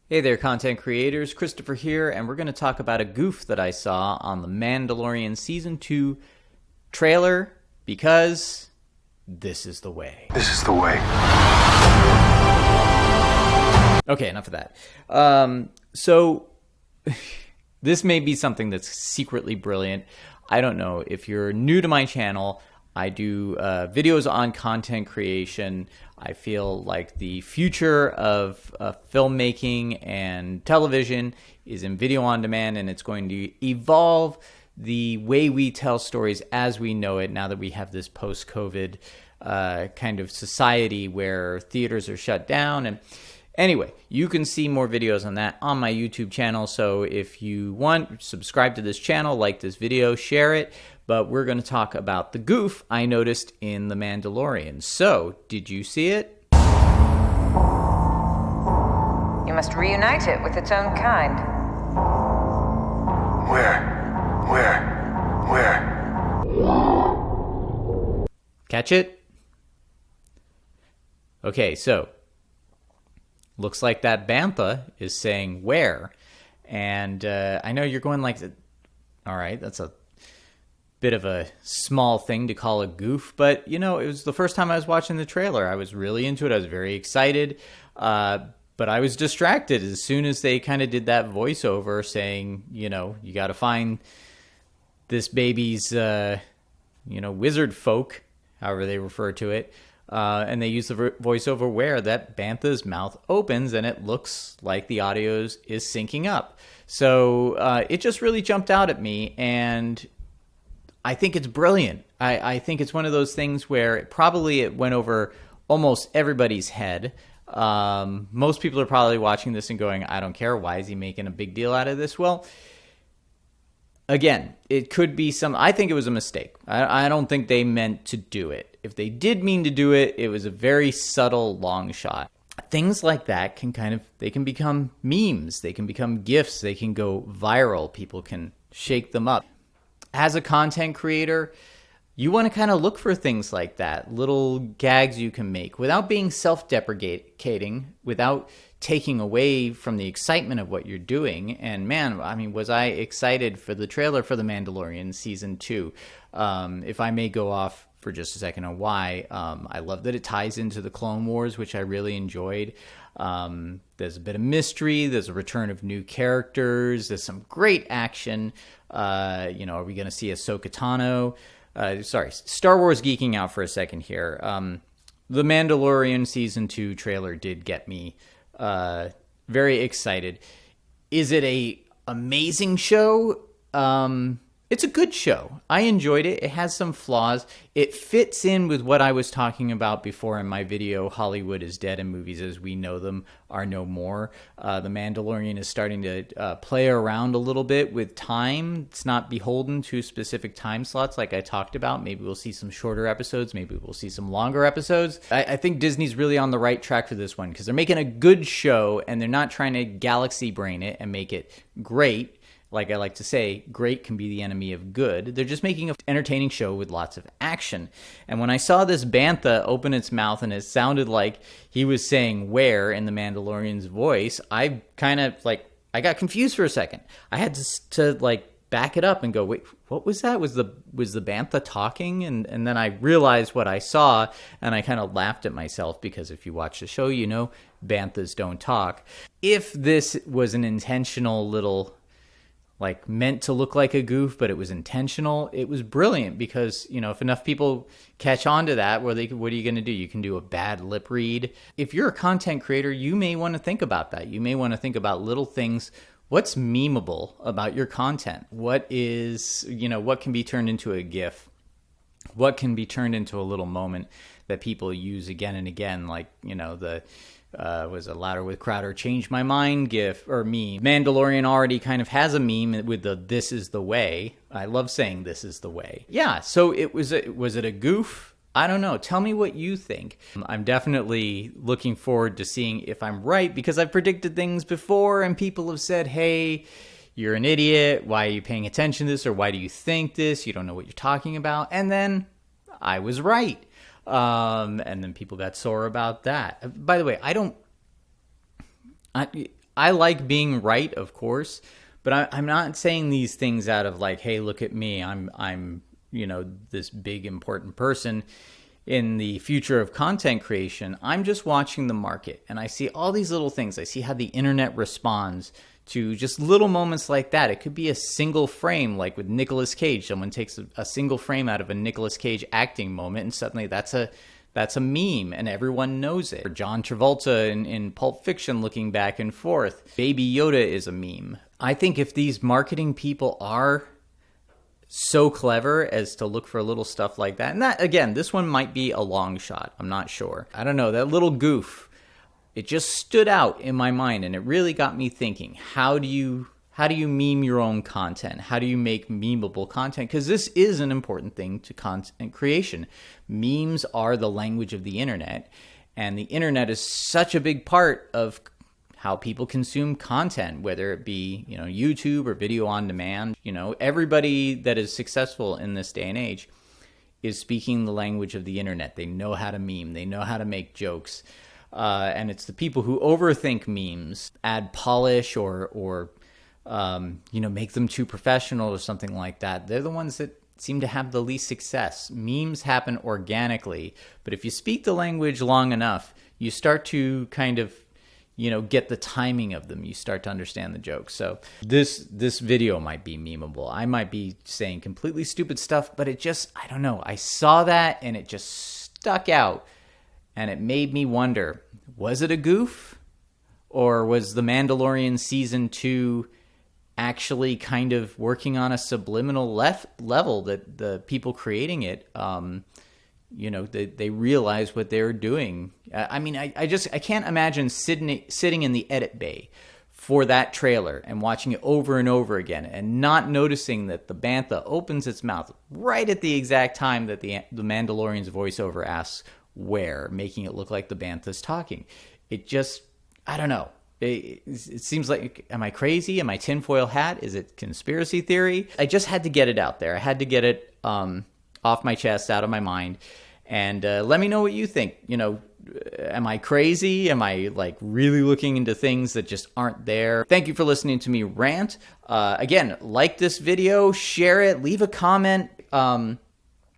Hey there, content creators. Christopher here, and we're going to talk about a goof that I saw on the Mandalorian Season 2 trailer because this is the way. This is the way. Okay, enough of that. So, this may be something that's secretly brilliant. I don't know. If you're new to my channel, I do videos on content creation. I feel like the future of filmmaking and television is in video on demand, and it's going to evolve the way we tell stories as we know it now that we have this post-COVID kind of society where theaters are shut down. And anyway, you can see more videos on that on my YouTube channel. So if you want, subscribe to this channel, like this video, share it. But we're going to talk about the goof I noticed in The Mandalorian. So, did you see it? You must reunite it with its own kind. Where? Catch it? Okay, so looks like that bantha is saying where. And I know you're going like, all right, that's a bit of a small thing to call a goof, but you know, it was the first time I was watching the trailer. I was really into it. I was very excited, but I was distracted as soon as they kind of did that voiceover saying, you know, you got to find this baby's, wizard folk, however they refer to it, and they use the voiceover where that bantha's mouth opens and it looks like the audio is syncing up. So it just really jumped out at me, and I think it's brilliant. I think it's one of those things where it went over almost everybody's head. Most people are probably watching this and going, I don't care. Why is he making a big deal out of this? Well, again, it could be I think it was a mistake. I don't think they meant to do it. If they did mean to do it, it was a very subtle long shot. Things like that they can become memes. They can become GIFs. They can go viral. People can shake them up. As a content creator, you want to kind of look for things like that, little gags you can make without being self-deprecating, without taking away from the excitement of what you're doing. And man, I mean, was I excited for the trailer for The Mandalorian Season 2. If I may go off for just a second on why, I love that it ties into the Clone Wars, which I really enjoyed. There's a bit of mystery. There's a return of new characters. There's some great action. Are we going to see Ahsoka Tano? Star Wars geeking out for a second here. The Mandalorian Season 2 trailer did get me very excited. Is it a amazing show? It's a good show. I enjoyed it. It has some flaws. It fits in with what I was talking about before in my video, Hollywood is Dead and Movies as We Know Them Are No More. The Mandalorian is starting to play around a little bit with time. It's not beholden to specific time slots like I talked about. Maybe we'll see some shorter episodes. Maybe we'll see some longer episodes. I think Disney's really on the right track for this one because they're making a good show and they're not trying to galaxy brain it and make it great. Like I like to say, great can be the enemy of good. They're just making an entertaining show with lots of action. And when I saw this bantha open its mouth and it sounded like he was saying where in the Mandalorian's voice, I got confused for a second. I had to back it up and go, wait, what was that? Was the bantha talking? And then I realized what I saw, and I kind of laughed at myself because if you watch the show, you know banthas don't talk. If this was an intentional little meant to look like a goof, but it was intentional, it was brilliant because, you know, if enough people catch on to that, what are you going to do? You can do a bad lip read. If you're a content creator, you may want to think about that. You may want to think about little things. What's memeable about your content? What can be turned into a GIF? What can be turned into a little moment that people use again and again? Like, you know, was a Louder with Crowder change my mind GIF or meme. Mandalorian already kind of has a meme with the "this is the way." I love saying "this is the way." Yeah, so was it a goof? I don't know. Tell me what you think. I'm definitely looking forward to seeing if I'm right because I've predicted things before and people have said, "Hey, you're an idiot. Why are you paying attention to this? Or why do you think this? You don't know what you're talking about." And then I was right. And then people got sore about that. By the way, I like being right, of course, but I'm not saying these things out of like, hey, look at me, I'm this big important person in the future of content creation. I'm just watching the market, and I see all these little things. I see how the internet responds to just little moments like that. It could be a single frame, like with Nicolas Cage. Someone takes a single frame out of a Nicolas Cage acting moment, and suddenly that's a meme, and everyone knows it. Or John Travolta in Pulp Fiction looking back and forth. Baby Yoda is a meme. I think if these marketing people are so clever as to look for little stuff like that, and that, again, this one might be a long shot. I'm not sure. I don't know. That little goof, it just stood out in my mind, and it really got me thinking, how do you meme your own content? How do you make memeable content? Because this is an important thing to content creation. Memes are the language of the internet, and the internet is such a big part of how people consume content, whether it be, YouTube or video on demand. Everybody that is successful in this day and age is speaking the language of the internet. They know how to meme. They know how to make jokes. And it's the people who overthink memes, add polish or make them too professional or something like that. They're the ones that seem to have the least success. Memes happen organically, but if you speak the language long enough, you start to kind of, get the timing of them. You start to understand the jokes. So this video might be memeable. I might be saying completely stupid stuff, but it just, I don't know. I saw that and it just stuck out, and it made me wonder, was it a goof? Or was the Mandalorian season 2 actually kind of working on a subliminal level that the people creating it, they realize what they're doing? I can't imagine sitting in the edit bay for that trailer and watching it over and over again and not noticing that the bantha opens its mouth right at the exact time that the Mandalorian's voiceover asks where, making it look like the bantha's talking. It just, I don't know. It seems like, am I crazy? Am I tinfoil hat? Is it conspiracy theory? I just had to get it out there. I had to get it off my chest, out of my mind. And let me know what you think. Am I crazy? Am I really looking into things that just aren't there? Thank you for listening to me rant. Again, like this video, share it, leave a comment,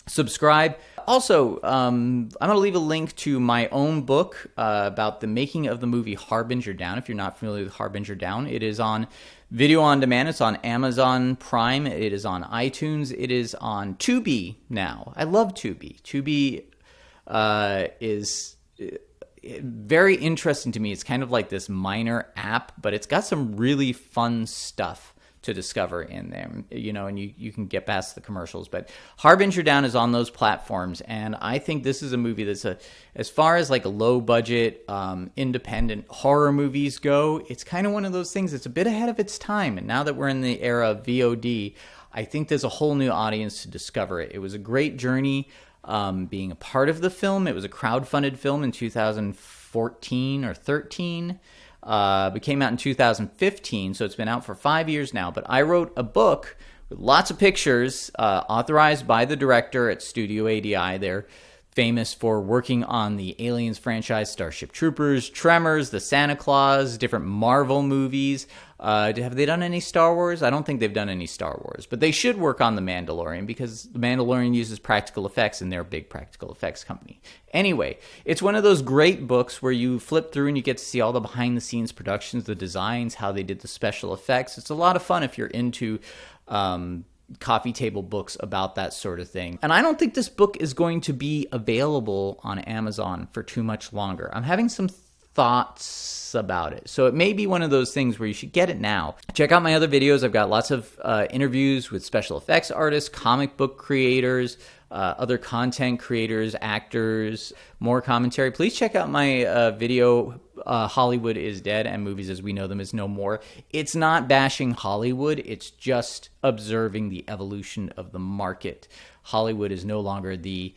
subscribe. Also, I'm going to leave a link to my own book about the making of the movie Harbinger Down. If you're not familiar with Harbinger Down, it is on video on demand. It's on Amazon Prime. It is on iTunes. It is on Tubi now. I love Tubi. Tubi is very interesting to me. It's kind of like this minor app, but it's got some really fun stuff to discover in there, and you can get past the commercials. But Harbinger Down is on those platforms, and I think this is a movie that's as far as like a low budget, independent horror movies go, it's kind of one of those things that's a bit ahead of its time. And now that we're in the era of VOD, I think there's a whole new audience to discover it. It was a great journey being a part of the film. It was a crowdfunded film in 2014 or 13. It came out in 2015, so it's been out for 5 years now. But I wrote a book with lots of pictures, authorized by the director at Studio ADI. They're famous for working on the Aliens franchise, Starship Troopers, Tremors, the Santa Claus, different Marvel movies. Have they done any Star Wars? I don't think they've done any Star Wars, but they should work on The Mandalorian, because The Mandalorian uses practical effects and they're a big practical effects company. Anyway, it's one of those great books where you flip through and you get to see all the behind the scenes productions, the designs, how they did the special effects. It's a lot of fun if you're into coffee table books about that sort of thing. And I don't think this book is going to be available on Amazon for too much longer. I'm having some thoughts about it. So it may be one of those things where you should get it now. Check out my other videos. I've got lots of interviews with special effects artists, comic book creators, other content creators, actors, more commentary. Please check out my video, Hollywood is Dead and Movies as We Know Them Is No More. It's not bashing Hollywood. It's just observing the evolution of the market. Hollywood is no longer the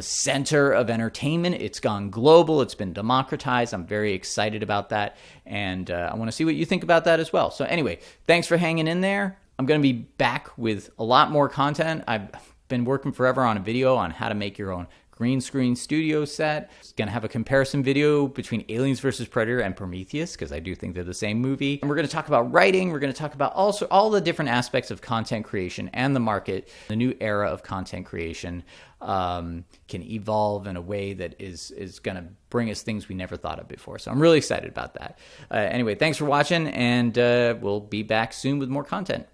center of entertainment. It's gone global. It's been democratized. I'm very excited about that, and I want to see what you think about that as well. So anyway, thanks for hanging in there. I'm going to be back with a lot more content. I've been working forever on a video on how to make your own green screen studio set. It's going to have a comparison video between Aliens vs. Predator and Prometheus, because I do think they're the same movie. And we're going to talk about writing. We're going to talk about also all the different aspects of content creation and the market. The new era of content creation can evolve in a way that is going to bring us things we never thought of before. So I'm really excited about that. Anyway, thanks for watching, and we'll be back soon with more content.